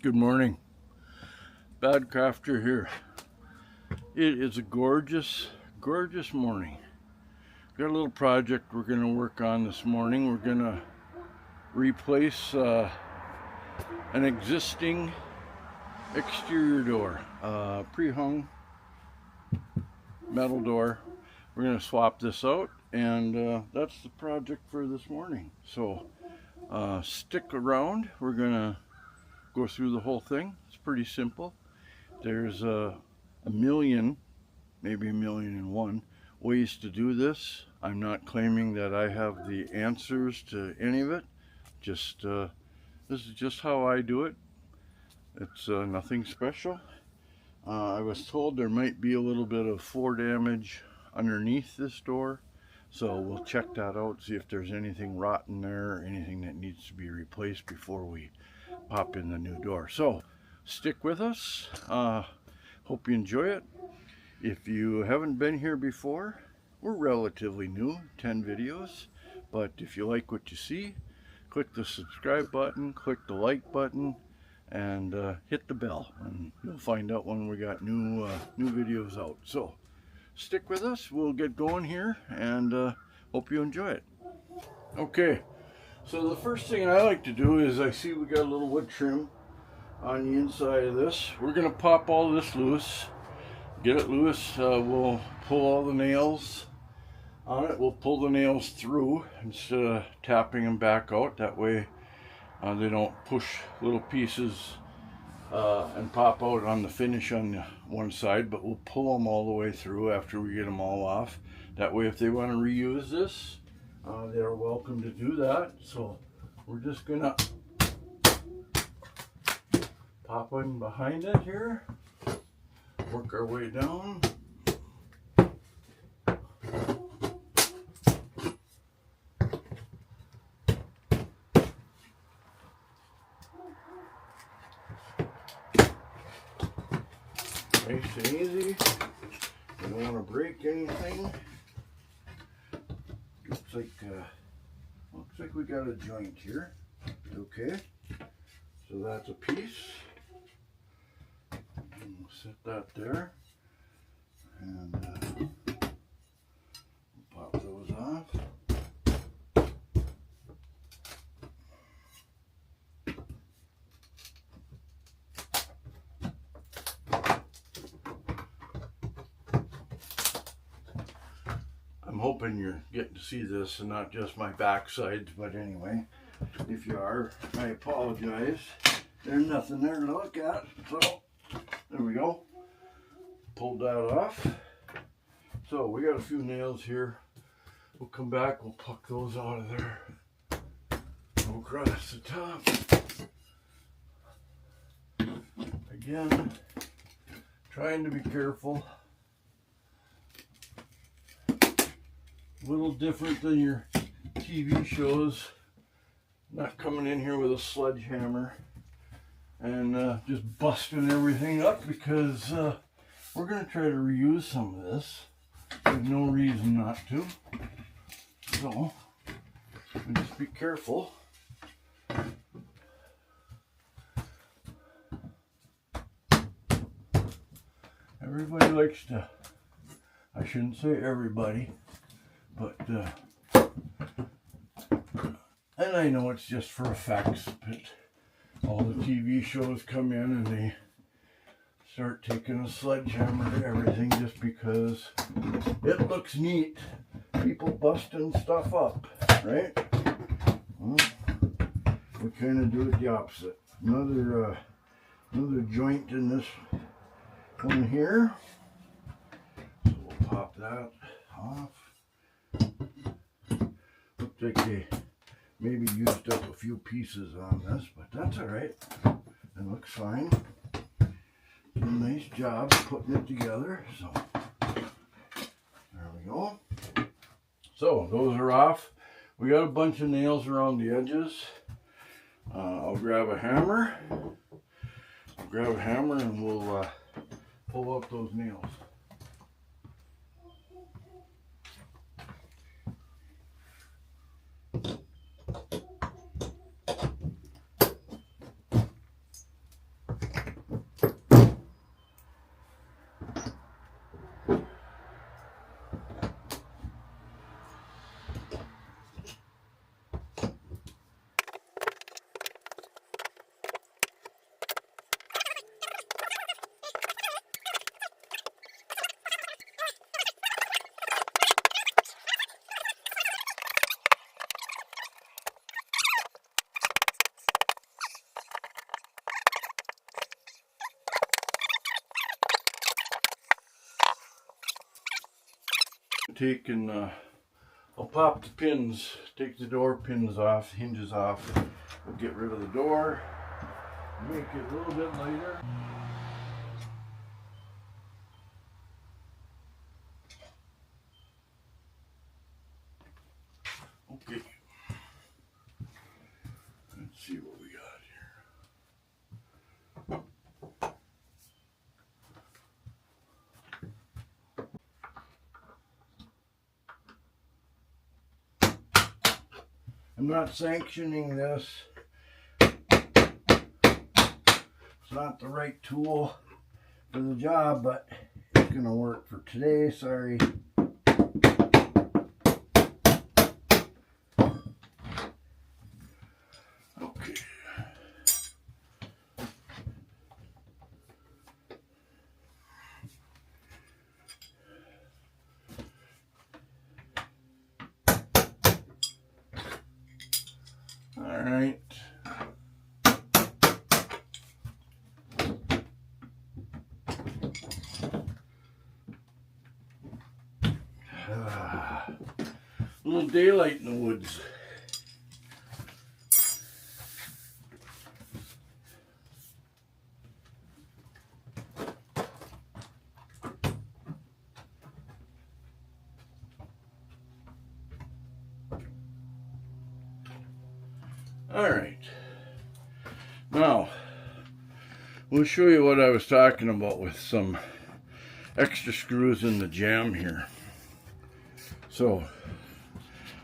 Good morning, Bad Crafter here. It is a gorgeous, gorgeous morning. Got a little project we're going to work on this morning. We're going to replace an existing exterior door, pre-hung metal door. We're going to swap this out, and that's the project for this morning. So stick around. We're going to go through the whole thing. It's pretty simple. There's a million, maybe 1,000,001 ways to do this. I'm not claiming that I have the answers to any of it. Just this is just how I do it. It's nothing special. I was told there might be a little bit of floor damage underneath this door, so we'll check that out, see if there's anything rotten there or anything that needs to be replaced before we pop in the new door. So stick with us. Hope you enjoy it. If you haven't been here before, we're relatively new, 10 videos, but if you like what you see, click the subscribe button, click the like button, and hit the bell, and you'll find out when we got new videos out. So stick with us, we'll get going here, and hope you enjoy it. Okay, so the first thing I like to do is I see we got a little wood trim on the inside of this. We're going to pop all this loose. Get it loose. We'll pull all the nails on it. We'll pull the nails through instead of tapping them back out. That way they don't push little pieces and pop out on the finish on the one side, but we'll pull them all the way through after we get them all off. That way if they want to reuse this, they're welcome to do that. So we're just gonna pop in behind it here, work our way down. Nice and easy. You don't want to break anything. Looks like we got a joint here. Okay, so that's a piece. We'll set that there, and we'll pop those off. I'm hoping you're getting to see this and not just my backside, but anyway, if you are, I apologize. There's nothing there to look at, so there we go. Pulled that off. So we got a few nails here. We'll come back, we'll pluck those out of there. Go across the top. Again, trying to be careful. A little different than your TV shows. Not coming in here with a sledgehammer and just busting everything up, because we're going to try to reuse some of this. There's no reason not to. So, just be careful. Everybody likes to, I shouldn't say everybody, but and I know it's just for effects, but all the TV shows come in and they start taking a sledgehammer to everything just because it looks neat. People busting stuff up, right? Well, we kind of do it the opposite. Another joint in this one here. So we'll pop that off. Looks like they maybe used up a few pieces on this, but that's all right. It looks fine. Did a nice job putting it together. So there we go. So those are off. We got a bunch of nails around the edges. I'll grab a hammer. And we'll pull up those nails. take and I'll pop the pins, take the door pins off, hinges off. We'll get rid of the door, make it a little bit lighter. Okay, let's see what we got here. I'm not sanctioning this. It's not the right tool for the job, but it's gonna work for today. Sorry. Okay. All right. A little daylight in the woods. All right. Now, we'll show you what I was talking about with some extra screws in the jamb here. So,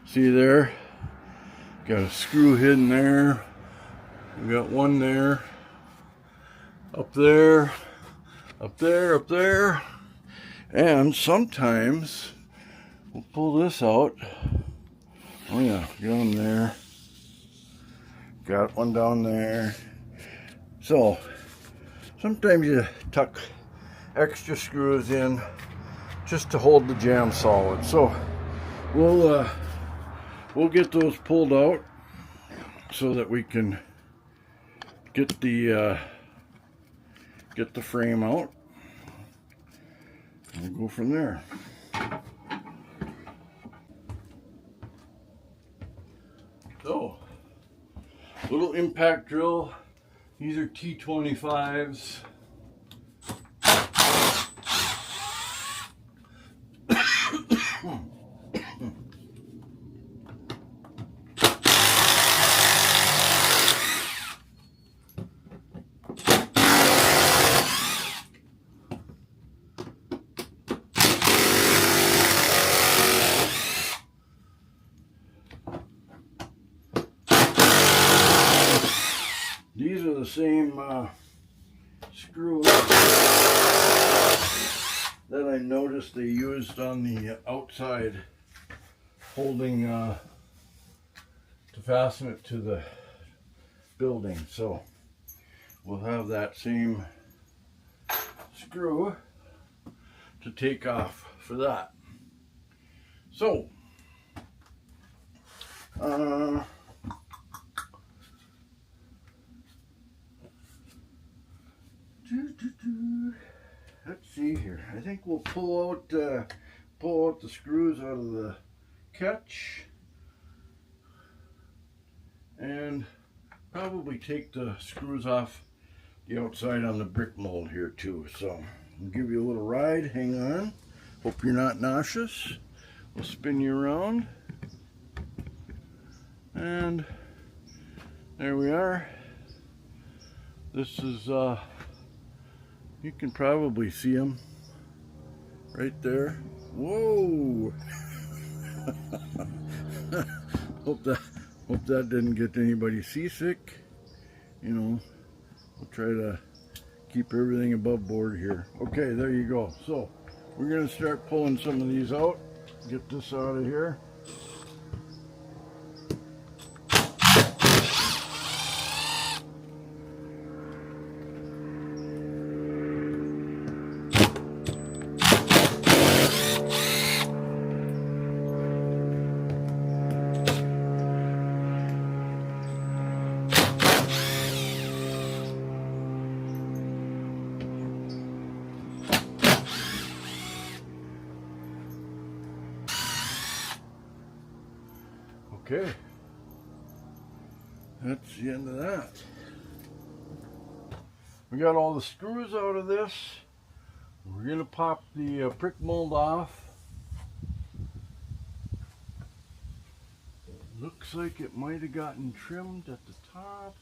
see there? Got a screw hidden there. We got one there. Up there. Up there, up there. And sometimes we'll pull this out. Oh yeah, got them there. Got one down there. So, sometimes you tuck extra screws in just to hold the jamb solid. So, we'll get those pulled out so that we can get the frame out. We'll go from there. So, little impact drill. These are T25s. These are the same screws that I noticed they used on the outside, holding to fasten it to the building. So we'll have that same screw to take off for that. So let's see here. I think we'll pull out the screws out of the catch and probably take the screws off the outside on the brick mold here too. So I'll give you a little ride. Hang on. Hope you're not nauseous. We'll spin you around. And there we are. This is you can probably see them right there. Whoa! hope that didn't get anybody seasick. You know, we'll try to keep everything above board here. Okay, there you go. So we're gonna start pulling some of these out. Get this out of here. Okay, that's the end of that. We got all the screws out of this. We're gonna pop the prick mold off. Looks like it might have gotten trimmed at the top.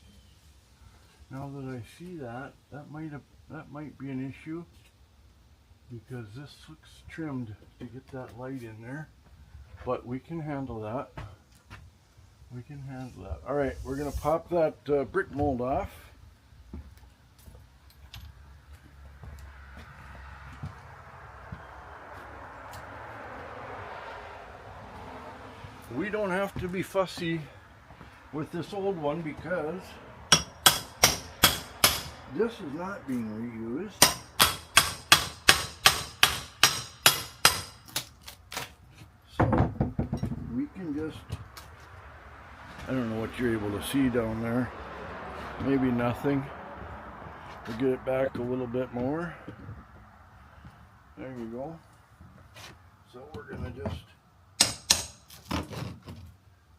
Now that I see that, that might be an issue, because this looks trimmed to get that light in there. But we can handle that. We can handle that. All right, we're gonna pop that brick mold off. We don't have to be fussy with this old one because this is not being reused. So we can just, I don't know what you're able to see down there. Maybe nothing. We'll get it back a little bit more. There you go. So we're gonna just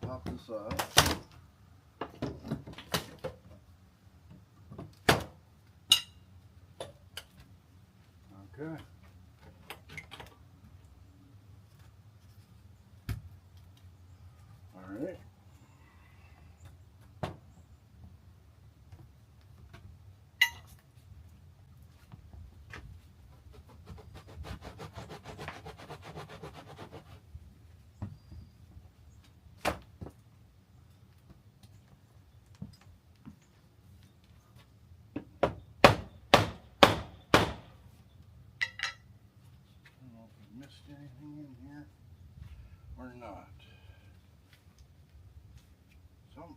pop this off. Okay. All right. Missed anything in here or not?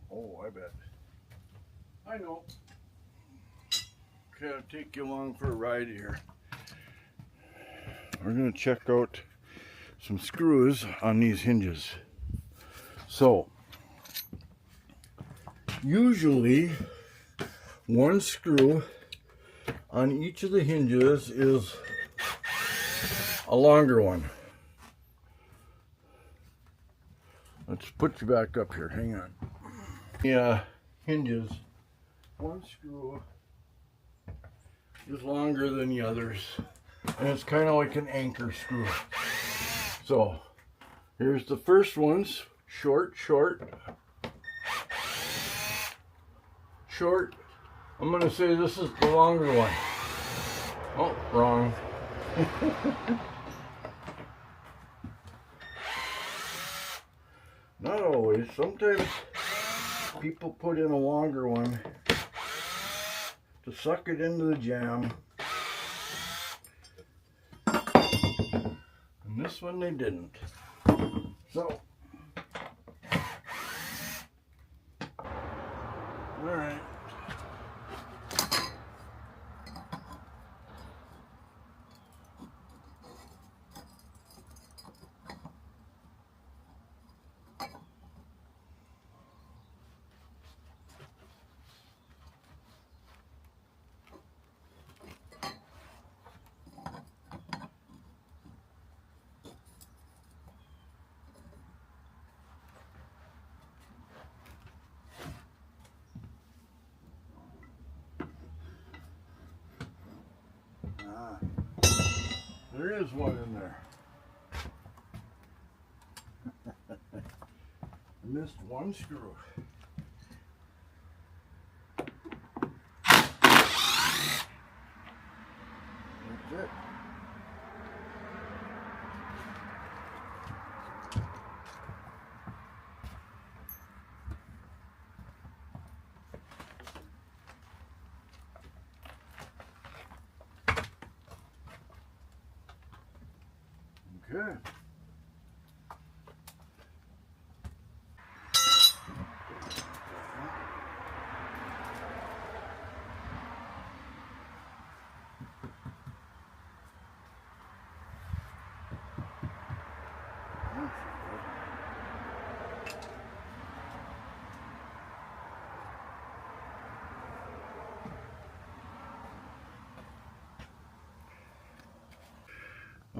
Oh, I bet. I know. Okay, I'll take you along for a ride here. We're going to check out some screws on these hinges. So, usually one screw on each of the hinges is a longer one. Let's put you back up here. Hang on. The hinges, one screw is longer than the others, and it's kind of like an anchor screw. So here's the first ones. Short. I'm going to say this is the longer one. Oh, wrong. Not always. Sometimes people put in a longer one to suck it into the jam. And this one they didn't. So, all right. There is one in there. I missed one screw. That's it. Okay.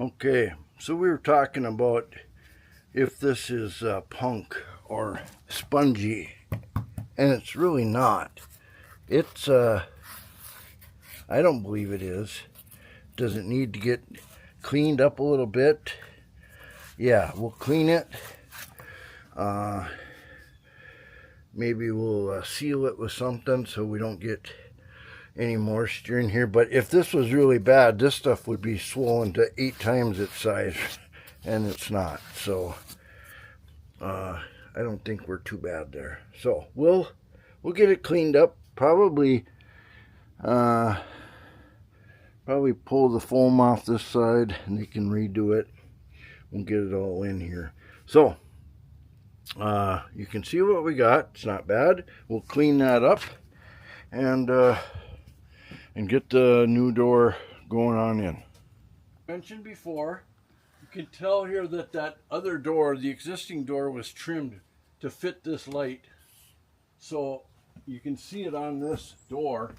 Okay, so we were talking about if this is punk or spongy, and it's really not. It's I don't believe it is. Does it need to get cleaned up a little bit? Yeah, we'll clean it. Maybe we'll seal it with something so we don't get any moisture in here. But if this was really bad, this stuff would be swollen to 8 times its size, and it's not. So I don't think we're too bad there. So we'll get it cleaned up. Probably pull the foam off this side, and they can redo it. We'll get it all in here. So you can see what we got. It's not bad. We'll clean that up and get the new door going on in. Mentioned before, you can tell here that that other door, the existing door, was trimmed to fit this light. So you can see it on this door.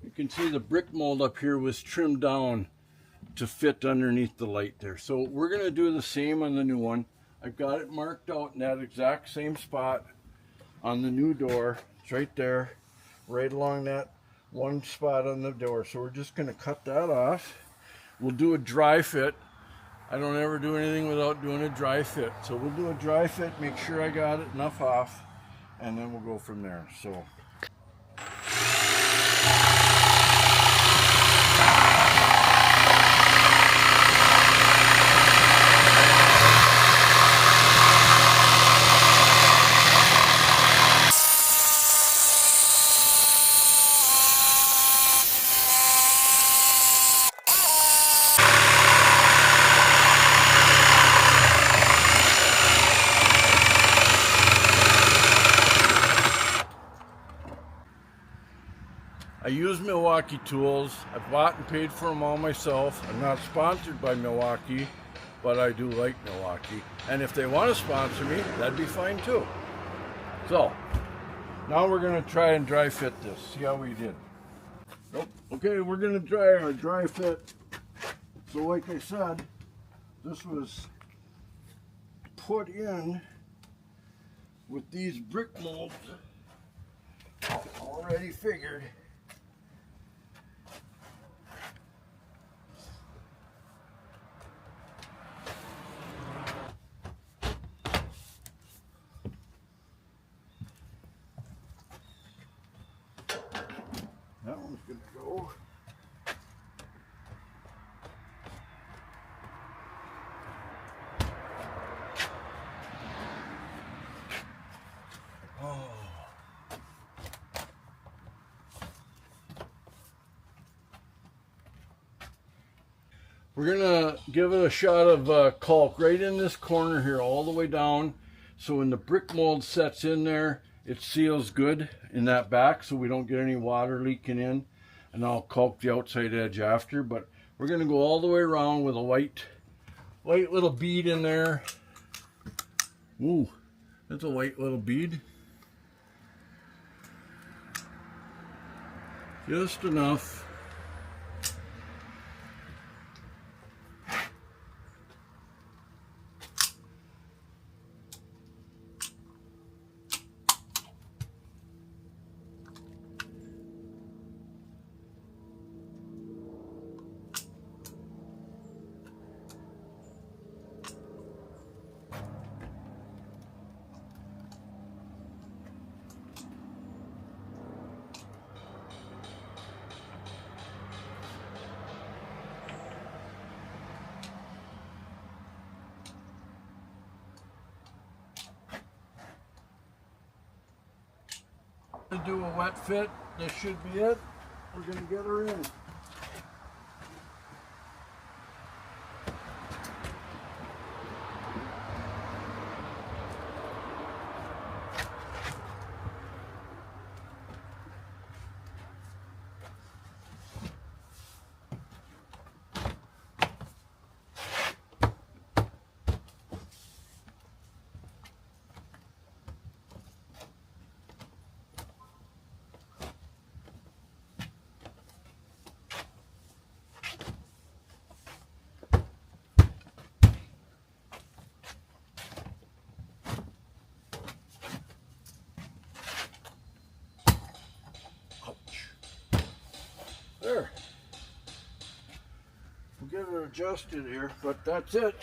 You can see the brick mold up here was trimmed down to fit underneath the light there. So we're going to do the same on the new one. I've got it marked out in that exact same spot on the new door. It's right there, right along that one spot on the door. So we're just going to cut that off. We'll do a dry fit. I don't ever do anything without doing a dry fit. So we'll do a dry fit, make sure I got it enough off, and then we'll go from there. So I use Milwaukee tools. I've bought and paid for them all myself. I'm not sponsored by Milwaukee, but I do like Milwaukee. And if they want to sponsor me, that'd be fine too. So, now we're going to try and dry fit this. See how we did. Nope. Okay, we're going to try our dry fit. So like I said, this was put in with these brick molds already figured. That one's going to go. Oh. We're going to give it a shot of caulk right in this corner here all the way down. So when the brick mold sets in there, it seals good in that back so we don't get any water leaking in. And I'll caulk the outside edge after. But we're going to go all the way around with a white little bead in there. Ooh, that's a white little bead. Just enough. To do a wet fit, this should be it. We're going to get her in. adjusted here, but that's it.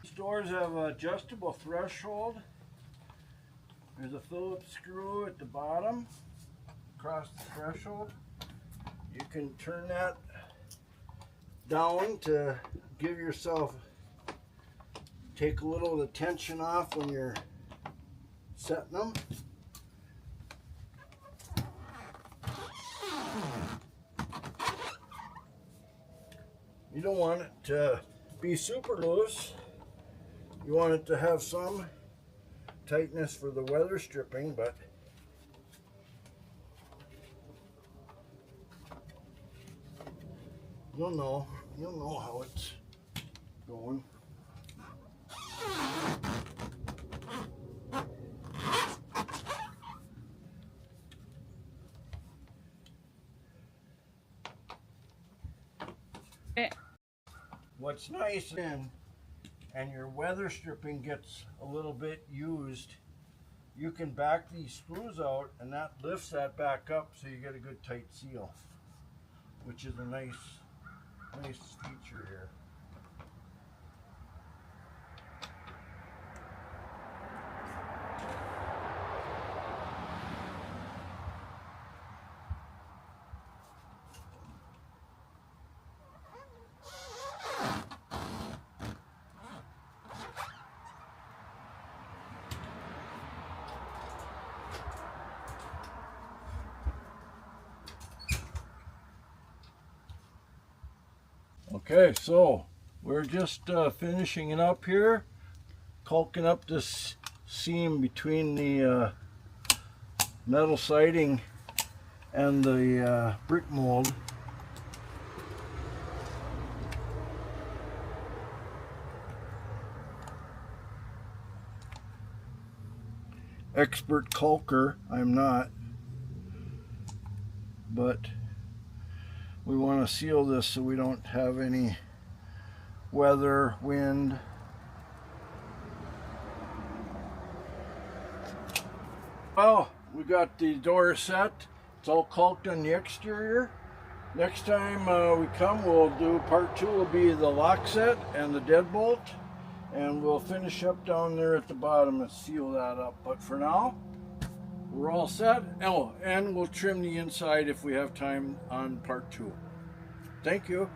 These doors have an adjustable threshold. There's a Phillips screw at the bottom across the threshold. You can turn that down to give yourself, take a little of the tension off when you're setting them. You don't want it to be super loose. You want it to have some tightness for the weather stripping, but you'll know how it's going. What's nice and your weather stripping gets a little bit used, you can back these screws out and that lifts that back up so you get a good tight seal, which is a nice feature here. Okay, so we're just finishing it up here, caulking up this seam between the metal siding and the brick mold. Expert caulker, I'm not, but we want to seal this so we don't have any weather, wind. Well, we got the door set. It's all caulked on the exterior. Next time we come, we'll do part 2 will be the lock set and the deadbolt. And we'll finish up down there at the bottom and seal that up. But for now, we're all set. Oh, and we'll trim the inside if we have time on part 2. Thank you.